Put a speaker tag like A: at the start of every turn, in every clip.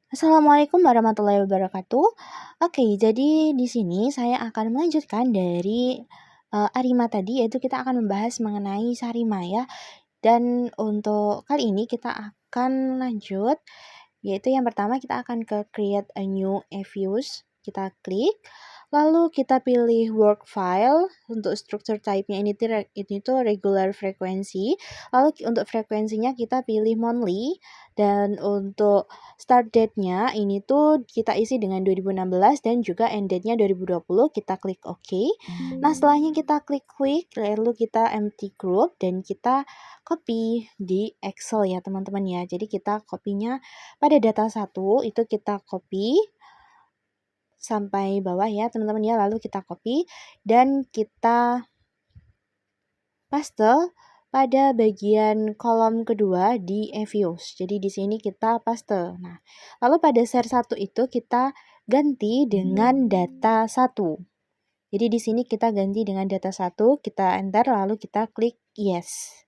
A: Assalamualaikum warahmatullahi wabarakatuh. Oke, jadi di sini saya akan melanjutkan dari Arima tadi, yaitu kita akan membahas mengenai Sarima ya. Dan untuk kali ini kita akan lanjut, yaitu yang pertama kita akan ke create a new views. Kita klik, lalu kita pilih work file. Untuk structure type-nya ini tuh regular frequency. Lalu untuk frekuensinya kita pilih monthly. Dan untuk start date-nya ini tuh kita isi dengan 2016 dan juga end date-nya 2020. Kita klik OK. Nah, setelahnya kita klik lalu kita empty group dan kita copy di Excel ya teman-teman ya. Jadi kita copy-nya pada data 1 itu kita copy sampai bawah ya teman-teman ya. Lalu kita copy dan kita paste pada bagian kolom kedua di views. Jadi di sini kita paste. Nah, lalu pada share 1 itu kita ganti dengan data 1. Jadi di sini kita ganti dengan data 1, kita enter lalu kita klik yes.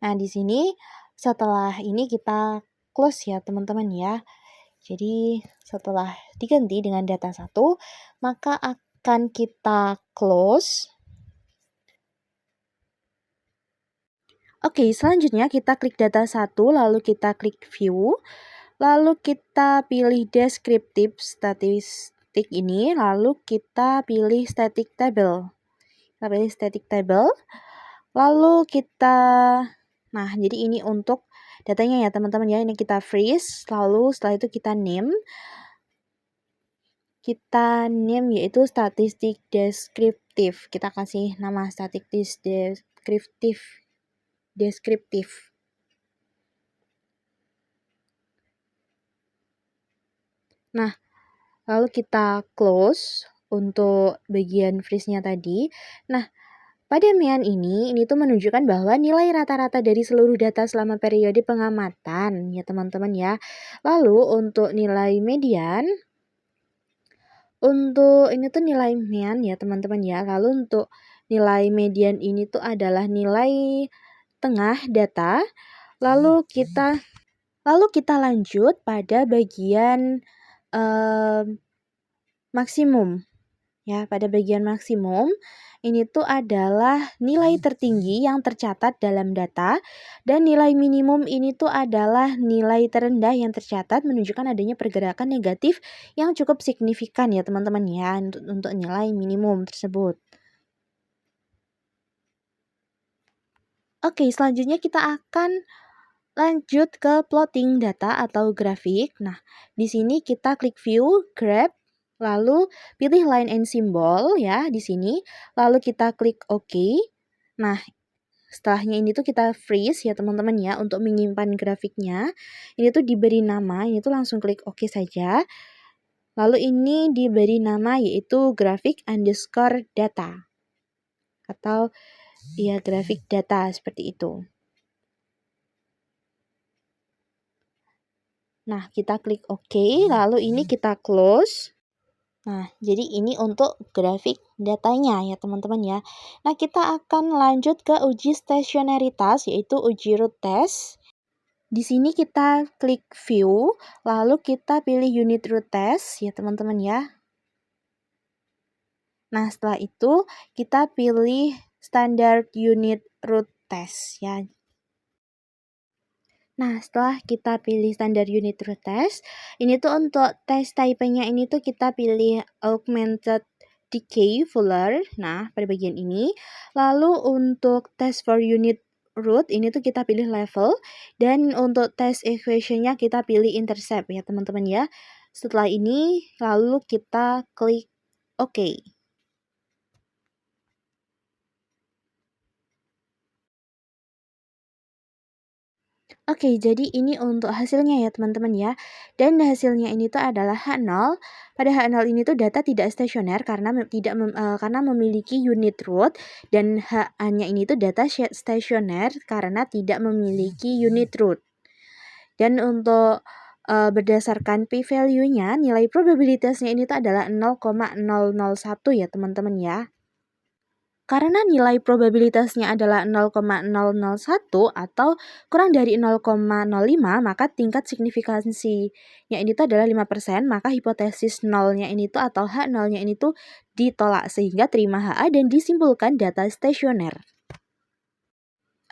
A: Nah, di sini setelah ini kita close ya teman-teman ya. Jadi setelah diganti dengan data 1, maka akan kita close. Oke, selanjutnya kita klik data 1, lalu kita klik view, lalu kita pilih descriptive statistik ini, lalu kita pilih static table. Kita pilih static table, lalu kita, nah jadi ini untuk datanya ya teman-teman ya, ini kita freeze, lalu setelah itu kita name yaitu statistik deskriptif. Kita kasih nama statistik deskriptif. Nah, lalu kita close untuk bagian freeze-nya tadi. Nah, pada mean ini tuh menunjukkan bahwa nilai rata-rata dari seluruh data selama periode pengamatan ya teman-teman ya. Lalu untuk nilai median, untuk ini tuh nilai mean ya teman-teman ya. Lalu untuk nilai median ini tuh adalah nilai tengah data. Lalu kita lanjut pada bagian maksimum. Ya, pada bagian maksimum ini tuh adalah nilai tertinggi yang tercatat dalam data dan nilai minimum ini tuh adalah nilai terendah yang tercatat, menunjukkan adanya pergerakan negatif yang cukup signifikan ya teman-teman ya untuk nilai minimum tersebut. Oke, selanjutnya kita akan lanjut ke plotting data atau grafik. Nah, di sini kita klik view, graph, lalu pilih line and symbol ya di sini. Lalu kita klik OK. Nah, setelahnya ini tuh kita freeze ya teman-teman ya untuk menyimpan grafiknya. Ini tuh diberi nama, ini tuh langsung klik OK saja. Lalu ini diberi nama yaitu grafik underscore data. Atau ya grafik data seperti itu. Nah, kita klik OK, lalu ini kita close. Nah, jadi ini untuk grafik datanya ya teman-teman ya. Nah, kita akan lanjut ke uji stasionaritas, yaitu uji root test. Di sini kita klik view, lalu kita pilih unit root test ya teman-teman ya. Nah, setelah itu kita pilih standard unit root test ya. Nah, setelah kita pilih standar unit root test, ini tuh untuk tes type-nya ini tuh kita pilih augmented decay fuller. Nah, pada bagian ini. Lalu untuk test for unit root ini tuh kita pilih level dan untuk test equation-nya kita pilih intercept ya, teman-teman ya. Setelah ini lalu kita klik OK. Oke, jadi ini untuk hasilnya ya teman-teman ya. Dan hasilnya ini tuh adalah H0. Pada H0 ini tuh data tidak stasioner karena karena memiliki unit root, dan HA-nya ini tuh data stasioner karena tidak memiliki unit root. Dan untuk berdasarkan p-value-nya, nilai probabilitasnya ini tuh adalah 0,001 ya teman-teman ya. Karena nilai probabilitasnya adalah 0,001 atau kurang dari 0,05, maka tingkat signifikansinya ini tuh adalah 5%, maka hipotesis nolnya ini tuh atau H nolnya ini tuh ditolak sehingga terima HA dan disimpulkan data stasioner.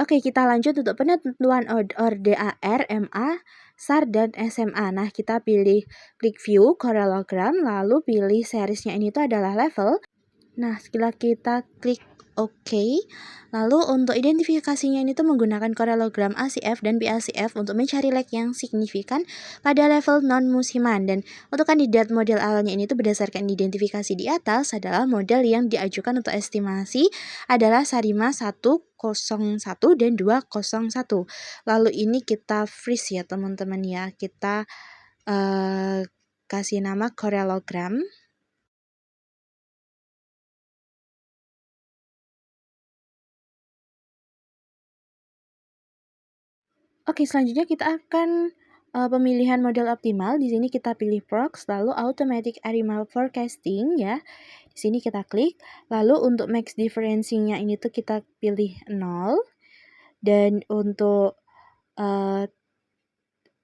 A: Oke, kita lanjut untuk penentuan ORDAR, MA, SAR, dan SMA. Nah, kita klik view, parallelogram, lalu pilih seriesnya ini tuh adalah level. Nah, setelah kita klik OK, lalu untuk identifikasinya ini tuh menggunakan parallelogram ACF dan BACF untuk mencari lag yang signifikan pada level non-musiman. Dan untuk kandidat model awalnya ini tuh berdasarkan identifikasi di atas adalah model yang diajukan untuk estimasi adalah Sarima 101 dan 201. Lalu ini kita freeze ya teman-teman ya, kita kasih nama parallelogram. Oke, selanjutnya kita akan pemilihan model optimal. Di sini kita pilih prox, lalu automatic ARIMA forecasting ya. Di sini kita klik, lalu untuk max difference-nya ini tuh kita pilih 0. Dan untuk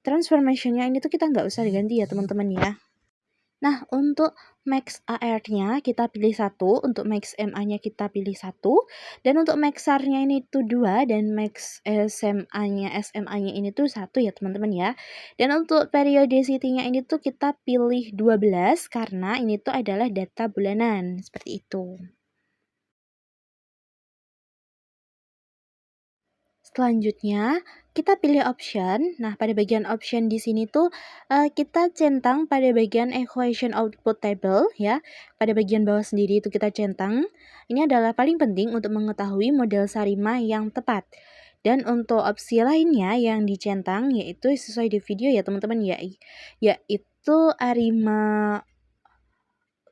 A: transformation-nya ini tuh kita nggak usah diganti ya teman-teman ya. Nah, untuk max AR-nya kita pilih 1, untuk max MA-nya kita pilih 1, dan untuk max SAR-nya ini tuh 2, dan max SMA-nya ini tuh 1 ya teman-teman ya. Dan untuk periodicity-nya ini tuh kita pilih 12 karena ini tuh adalah data bulanan, seperti itu. Selanjutnya, kita pilih option. Nah, pada bagian option di sini tuh kita centang pada bagian equation output table ya. Pada bagian bawah sendiri itu kita centang. Ini adalah paling penting untuk mengetahui model Sarima yang tepat. Dan untuk opsi lainnya yang dicentang yaitu sesuai di video ya teman-teman ya, yaitu Arima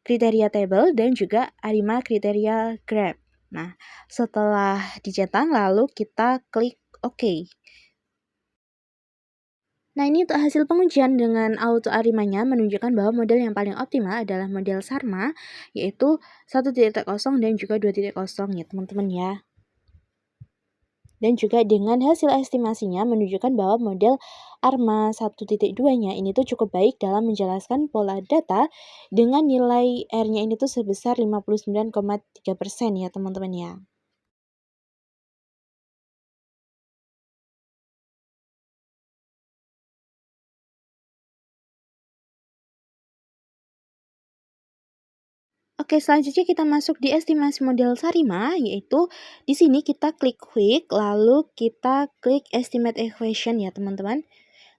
A: kriteria table dan juga Arima kriteria graph. Nah, setelah dicetak lalu kita klik OK. Nah, ini untuk hasil pengujian dengan auto arimanya menunjukkan bahwa model yang paling optimal adalah model Sarma, yaitu 1.0 dan juga 2.0 ya teman-teman ya. Dan juga dengan hasil estimasinya menunjukkan bahwa model ARMA 1.2-nya ini tuh cukup baik dalam menjelaskan pola data dengan nilai R-nya ini tuh sebesar 59,3% ya teman-teman ya. Oke, selanjutnya kita masuk di estimasi model Sarima, yaitu di sini kita klik quick, lalu kita klik estimate equation ya teman-teman.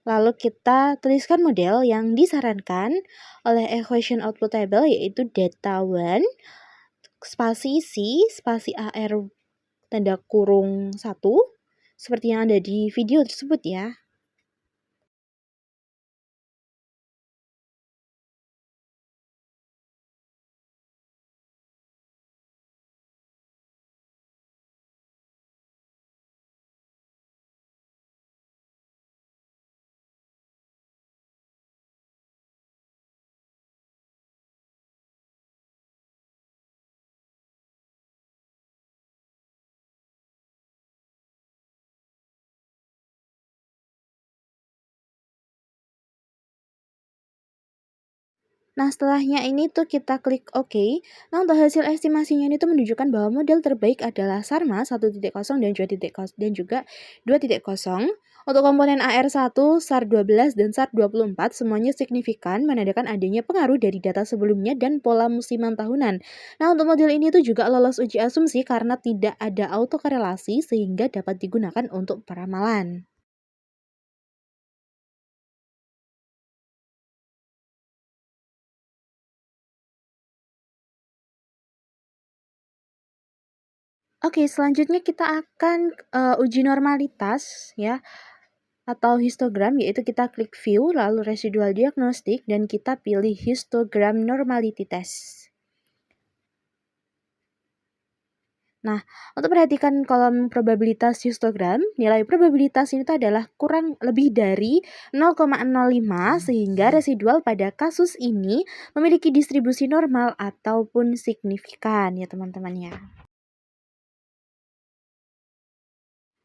A: Lalu kita tuliskan model yang disarankan oleh equation output table yaitu data 1, spasi C, spasi AR tanda kurung 1, seperti yang ada di video tersebut ya. Nah, setelahnya ini tuh kita klik OK. Nah, untuk hasil estimasinya ini tuh menunjukkan bahwa model terbaik adalah Sarma 1.0 dan 2.0 dan juga 2.0. Untuk komponen AR1, SAR12 dan SAR24 semuanya signifikan menandakan adanya pengaruh dari data sebelumnya dan pola musiman tahunan. Nah, untuk model ini tuh juga lolos uji asumsi karena tidak ada autokorelasi sehingga dapat digunakan untuk peramalan. Oke, selanjutnya kita akan uji normalitas ya atau histogram, yaitu kita klik view lalu residual diagnostik dan kita pilih histogram normality test. Nah, untuk perhatikan kolom probabilitas histogram, nilai probabilitas ini tuh adalah kurang lebih dari 0,05 sehingga residual pada kasus ini memiliki distribusi normal ataupun signifikan ya teman-teman ya.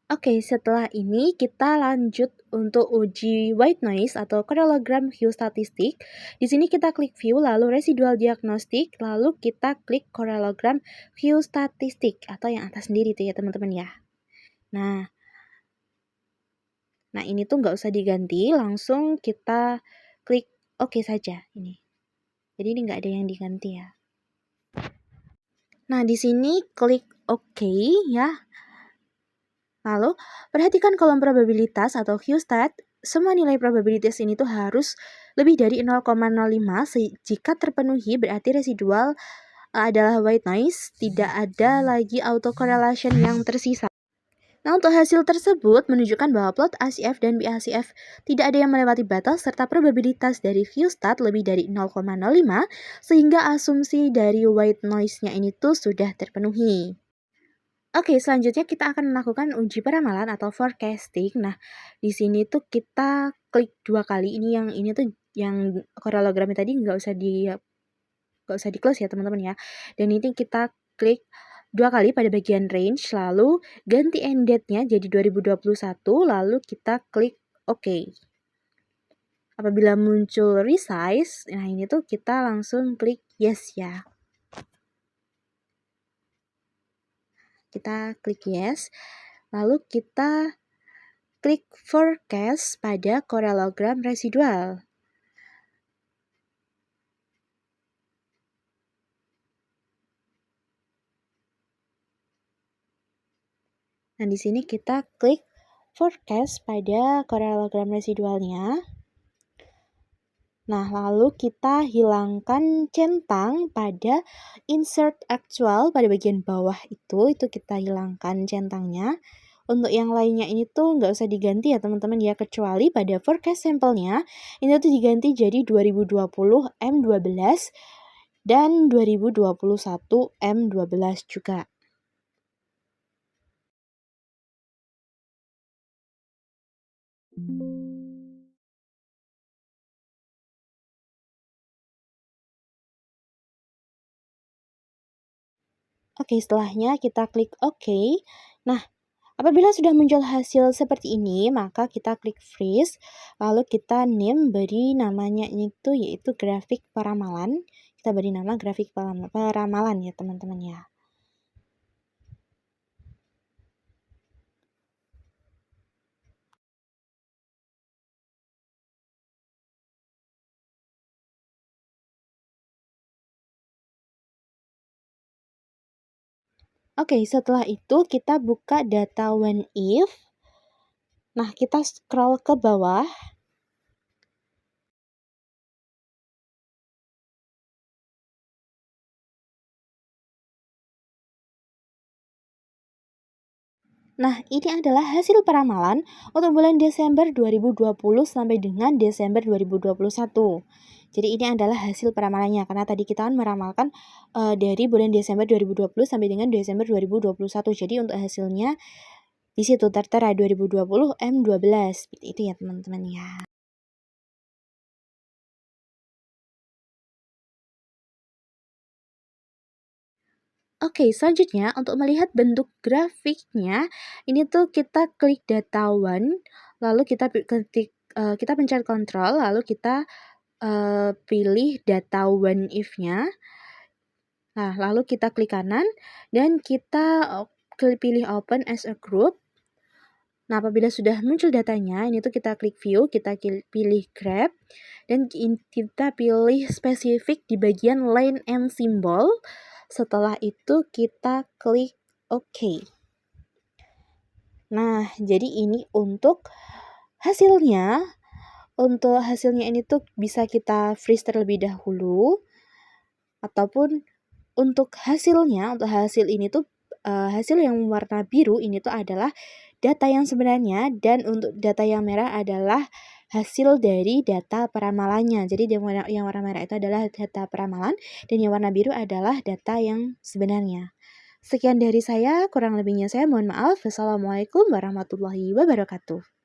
A: Oke, setelah ini kita lanjut untuk uji white noise atau parallelogram view statistik. Di sini kita klik view, lalu residual diagnostik, lalu kita klik parallelogram view statistik atau yang atas sendiri itu ya teman-teman ya. Nah, ini tuh nggak usah diganti, langsung kita klik oke saja ini. Jadi ini nggak ada yang diganti ya. Nah, di sini klik oke ya. Lalu, perhatikan kolom probabilitas atau Q-stat. Semua nilai probabilitas ini tuh harus lebih dari 0,05 jika terpenuhi berarti residual adalah white noise, tidak ada lagi autocorrelation yang tersisa. Nah, untuk hasil tersebut menunjukkan bahwa plot ACF dan BACF tidak ada yang melewati batas serta probabilitas dari Q-stat lebih dari 0,05 sehingga asumsi dari white noise-nya ini tuh sudah terpenuhi. Oke, selanjutnya kita akan melakukan uji peramalan atau forecasting. Nah, di sini tuh kita klik 2 kali. Ini tuh yang parallelogramnya tadi nggak usah di-close ya, teman-teman ya. Dan ini kita klik 2 kali pada bagian range, lalu ganti end date-nya jadi 2021, lalu kita klik oke. Apabila muncul resize, nah ini tuh kita langsung klik yes ya. Kita klik yes. Lalu kita klik forecast pada parallelogram residual. Nah, di sini kita klik forecast pada parallelogram residualnya. Nah, lalu kita hilangkan centang pada insert actual pada bagian bawah itu kita hilangkan centangnya. Untuk yang lainnya ini tuh nggak usah diganti ya teman-teman ya, kecuali pada forecast sampelnya ini tuh diganti jadi 2020 M12 dan 2021 M12 juga. Oke, setelahnya kita klik OK. Nah, apabila sudah muncul hasil seperti ini, maka kita klik freeze, lalu kita beri namanya itu yaitu grafik peramalan. Kita beri nama grafik peramalan ya teman-teman ya. Oke, setelah itu kita buka data when if. Nah, kita scroll ke bawah. Nah, ini adalah hasil peramalan untuk bulan Desember 2020 sampai dengan Desember 2021. Jadi ini adalah hasil peramalannya, karena tadi kita kan meramalkan dari bulan Desember 2020 sampai dengan Desember 2021. Jadi untuk hasilnya di situ tertera 2020 M12. Seperti itu ya teman-teman ya. Oke, selanjutnya untuk melihat bentuk grafiknya, ini tuh kita klik data one, lalu kita kita pencet kontrol, lalu kita pilih data one if-nya. Nah, lalu kita klik kanan dan kita pilih open as a group. Nah, apabila sudah muncul datanya, ini tuh kita klik view, kita pilih grab, dan kita pilih spesifik di bagian line and symbol. Setelah itu kita klik OK. Nah, jadi ini untuk hasilnya. Untuk hasilnya ini tuh bisa kita freeze terlebih dahulu. Ataupun untuk hasilnya, untuk hasil ini tuh hasil yang warna biru ini tuh adalah data yang sebenarnya, dan untuk data yang merah adalah hasil dari data peramalannya. Jadi yang warna merah itu adalah data peramalan dan yang warna biru adalah data yang sebenarnya. Sekian dari saya, kurang lebihnya saya mohon maaf. Wassalamualaikum warahmatullahi wabarakatuh.